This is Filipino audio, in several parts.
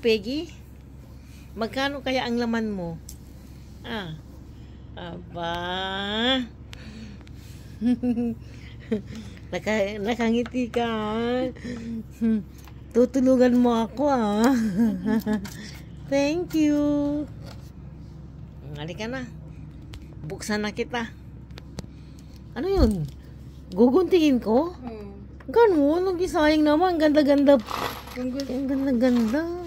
Peggy? Magkano kaya ang laman mo? Ah. Aba. Nakangiti ka. Tutulungan mo ako Thank you. Halika na. Buksan na kita. Ano yun? Guguntingin ko? Gano'n, nag-isayang naman. Ganda-ganda. Ang ganda-ganda.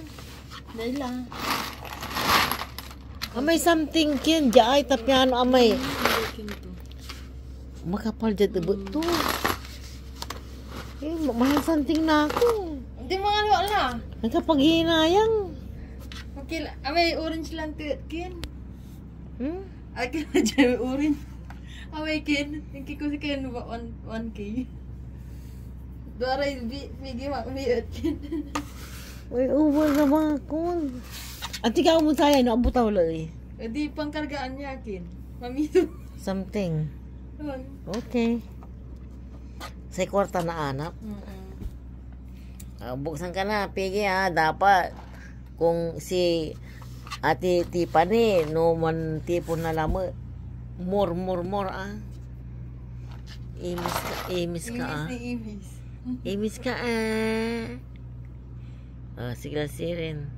Dahil lang. Amay something kin. Diay tapyano amay. Makapal dyan to. Mahal something na ako. Hindi mo nga wala. Nagkapaghinayang. Okay, amay orange lang kin. Akin na dyan orange. Amay kin. Hindi ko si kin 1K. Doaray bigi makabiyot kin. Uy, uwa naman ako. At ikaw mo saya, naabutaw lang Di pangkargaan niya kin. Mamito. Something. Okay. Sa kwarta na anak. Buksan ka na, Piggy dapat kung si Ate Tiffany no man tipon na lamo more Imis ka Imis ka sige lang sirin.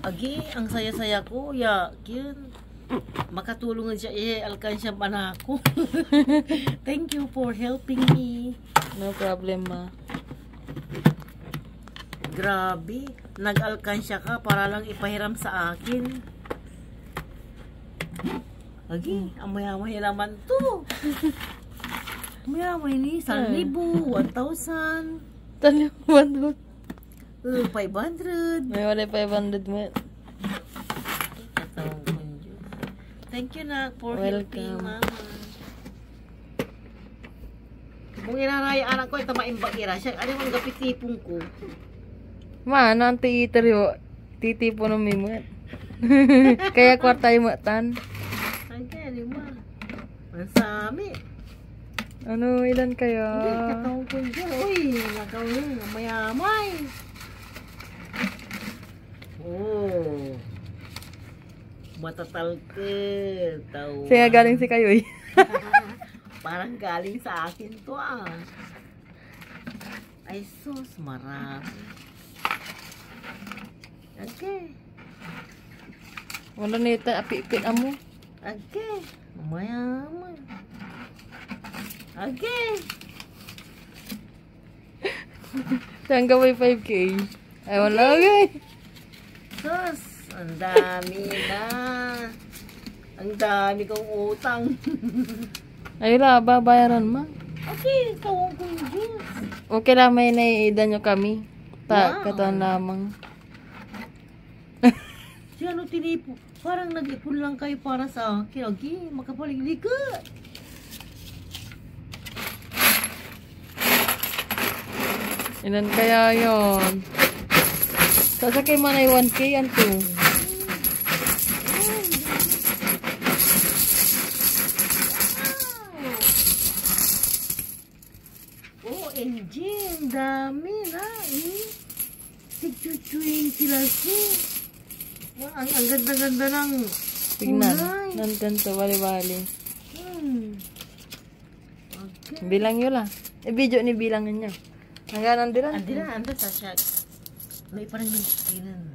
Agi, ang saya-saya ko yakin makatulungan siya alkansya pa na ako. Thank you for helping me. No problem ma. Grabe, nag-alkansya ka para lang ipahiram sa akin. Agi, amay-amay naman to. Amay-amay ni 1,000, 1,000. 1,000. 500. May wala 500 mo. Thank you na for helping Welcome. mama. Kung inaraya anak ko, ito maimbakira siya. Ano yung gapitipong ko? Ma, nanti iteryo. Titipo ng mimot. Kaya kwarta yung matan. Ay, kaya lima. Ang sami. Ano, ilan kaya? Hindi, kakawang ko dyan. Uy, nakawin. Mayamay. Oh. Matatalkid. Siya galing si Kayoy. Parang galing sa akin to Ay sus, marami. Okay. Wala na ito, api-ipit amo. Okay. Mayaman. Okay. Saan gawin 5K? Ay, wala okay. Sus, ang dami na. Ang dami kong utang. Ay, wala, babayaran ma. Okay, kawang ko yung juice. Okay lang, may naiidan nyo kami. Wow. Katawan lamang. Si ano tinipo, parang nag-ipon lang kayo para sa akin. Okay, makapaliglikot. Ilan kaya yun? Sasakay mo na yung 1K yan to. OMG, ang dami na Tig-20 sila ang ganda-ganda ng Tignan. kulay. Nandun to, bali-bali. Okay. Bilang yun lah. Video ni bilangan niya. Hanggang nandiran. Andi sa siya. May parang nagsinan.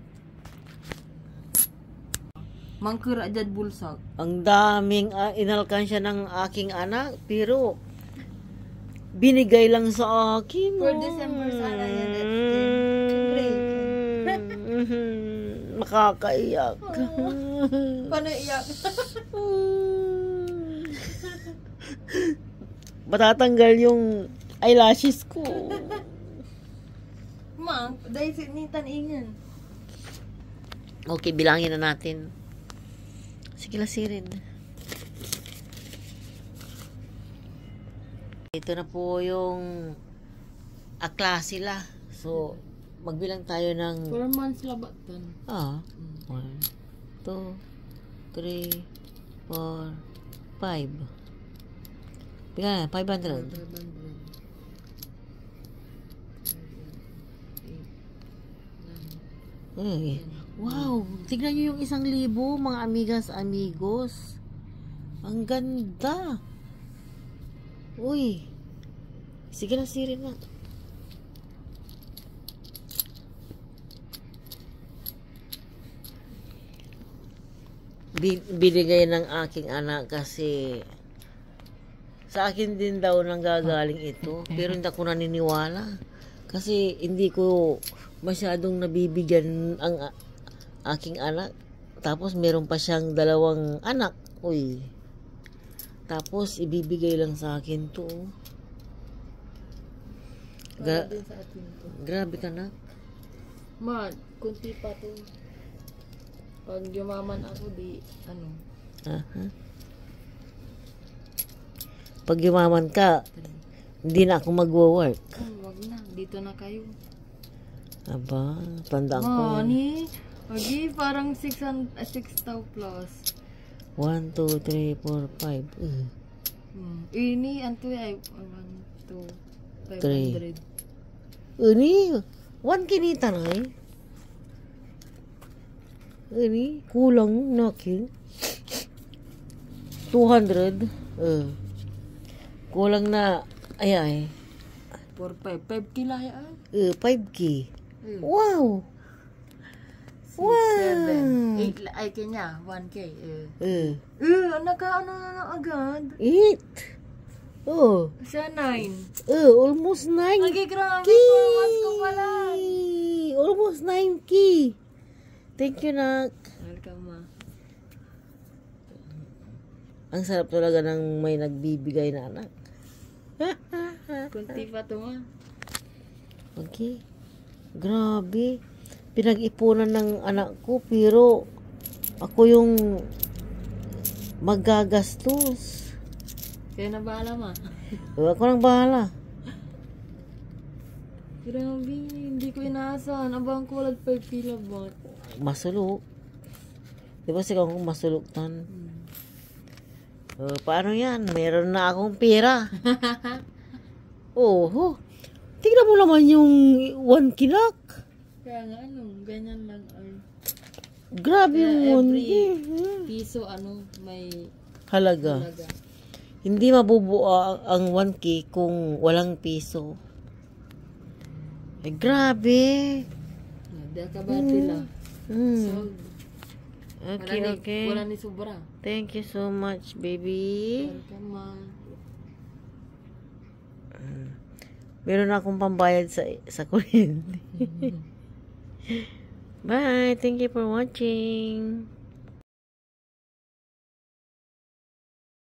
Mangkura dyan bulsak. Ang daming inalkansya ng aking anak, pero binigay lang sa akin. For December sana yan. Makakaiyak. Paano iyak? Matatanggal yung eyelashes ko. Ma, dahil sinitan ingan. Okay, bilangin na natin. Sige lang sirin. Ito na po yung klase la. So, magbilang tayo ng 4 months labatan. 1, 2, 3, 4, 5. Bigyan na, 500. 500. Ay, wow, tignan nyo yung 1,000 mga amigas, amigos. Ang ganda. Uy. Sige na, sirin na. Binigay ng aking anak kasi sa akin din daw nanggagaling ito. Pero hindi ako naniniwala. Kasi hindi ko masyadong nabibigyan ang aking anak. Tapos meron pa siyang 2 anak. Uy. Tapos ibibigay lang sa akin to. Para din sa atin to. Grabe ka na. Ma, kunti pa to. Pag yumaman ako, di, ano. Aha. Pag yumaman ka, hindi na ako magwo-work. Wag na, dito na kayo. Aba, tandaan ko. Money? Okay, parang 6,000 plus. 1, 2, 3, 4, 5. Ini, anto ay 1, 2, 500. Ini, 1 kinita na eh. Ini, kulang na kin. 200. Kulang na, ay. 5 kila ay. 5K. Wow! Wow! 7, 8 ay kanya, 1K. Anak ka, ano na agad? 8. Oh. Siya 9. Almost 9. Okay, grabe. 4 months ko pala. Almost 9K. Thank you, Nak. Welcome, ma. Ang sarap talaga ng may nagbibigay na anak. Kunti pa to, ma. Okay. Grabe. Pinag-ipunan ng anak ko, pero ako yung magagastos. Kaya na bahala, ma. Ako nang bahala. Grabe, hindi ko inaasahan. Abang ko walang 5 kila ba? Masulok. Di ba sigaw kong masuluktan? Paano yan? Meron na akong pera. Oh. Tignan mo naman yung 1 kinak. Kaya nga, ganyan lang. Grabe yung every piso, may halaga. Hindi mabubuo ang 1K kung walang piso. Grabe. Dahil kabati lang. So, Okay. wala ni sobra. Thank you so much, baby. Welcome, ma. Meron akong pambayad sa kuryente. Bye. Thank you for watching.